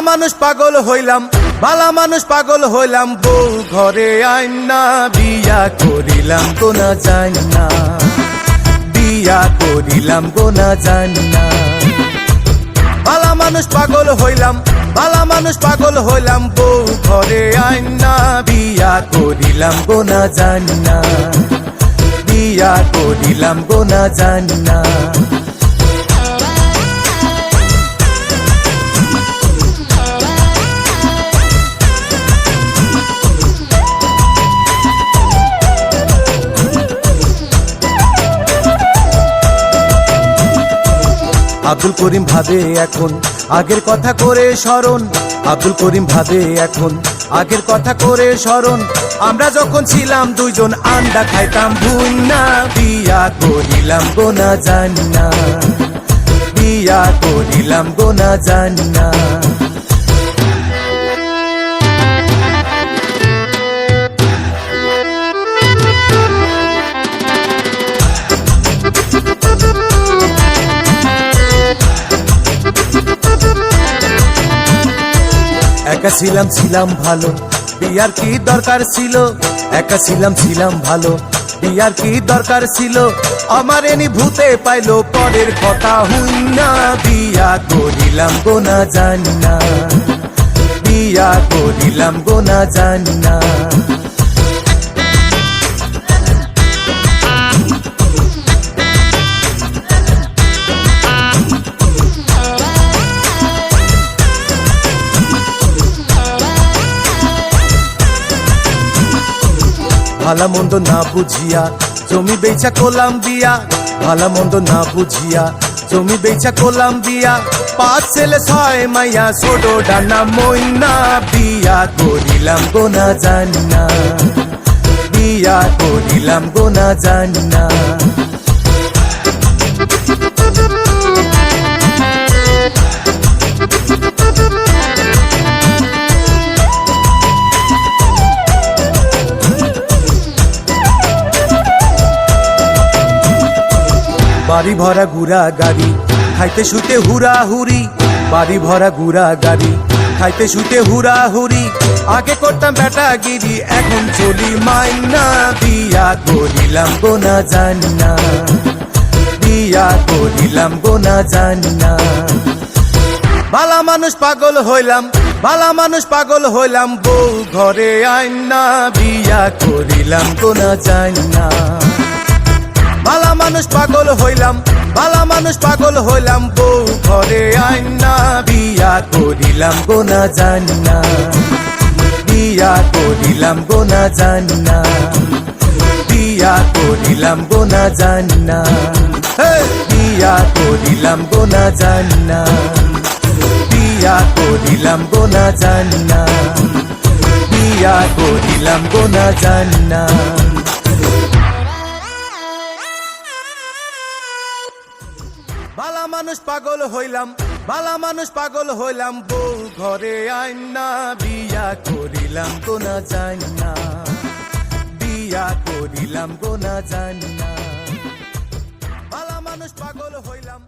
মানুষ পাগল হইলাম, ভালা মানুষ পাগল হইলাম, বউ ঘরে আইনা বিয়া করিলাম গোনা জানি না, বিয়া করিলাম গোনা জানি না। ভালা মানুষ পাগল হইলাম, ভালা মানুষ পাগল হইলাম, বউ ঘরে আইনা বিয়া করিলাম গোনা জানি না, বিয়া করিলাম গোনা জানি না। আব্দুল করিম ভাবে এখন আগের কথা করে স্মরণ, আব্দুল করিম ভাবে এখন আগের কথা করে স্মরণ, আমরা যখন ছিলাম দুইজন আন্ডা খাইতাম ভুন্না, বিয়া করিলাম গোনা জানি না, বিয়া করিলাম গোনা জানি না। একা ছিলাম ছিলাম ভালো, বিয়ার কি দরকার ছিল, একা ছিলাম ছিলাম ভালো, বিয়ার কি দরকার ছিল, আমার এনি ভূতে পাইলো পরের কথা হুইনা, বিয়া করিলাম গোনা জানি না, বিয়া করিলাম গোনা জানি না। ভালা মন্দ না বুঝিয়া জমি বেচা করলাম বিয়া, ভালা মন্দ না বুঝিয়া জমি বেচা করলাম বিয়া, 5 ছেলে 6 মাইয়া ছোট ডানা মইনা, বিয়া করিলাম গোনা জানি না, বিয়া করিলাম গোনা জানি না। বাড়ি ভরা গুড়া গাড়ি খাইতে শুতে হুরা হুরি, বাড়ি ভরা গুড়া গাড়ি খাইতে শুতে হুরা হুরি, আগে করতাম বেটাগিরি এখন চলি মাইনা, বিয়া করিলাম গোনা জানি না, বিয়া করিলাম গোনা জানি না। ভালা মানুষ পাগল হইলাম, ভালা মানুষ পাগল হইলাম, বউ ঘরে আইনা বিয়া করিলাম গোনা জানি না। ভালা মানুষ পাগল হইলাম, ভালা মানুষ পাগল হইলাম, বউ ঘরে আইনা বিয়া করিলাম গোনা জানি না, বিয়া করিলাম গোনা জানি না, বিয়া করিলাম গোনা জানি না, বিয়া করিলাম গোনা জানি না, বিয়া করিলাম গোনা জানি না, বিয়া করিলাম গোনা জানি না। ভালা মানুষ পাগল হইলাম, ভালা মানুষ পাগল হইলাম, বউ ঘরে আইনা বিয়া করিলাম গোনা জানি না, বিয়া করিলাম গোনা জানি না। ভালা মানুষ পাগল হইলাম।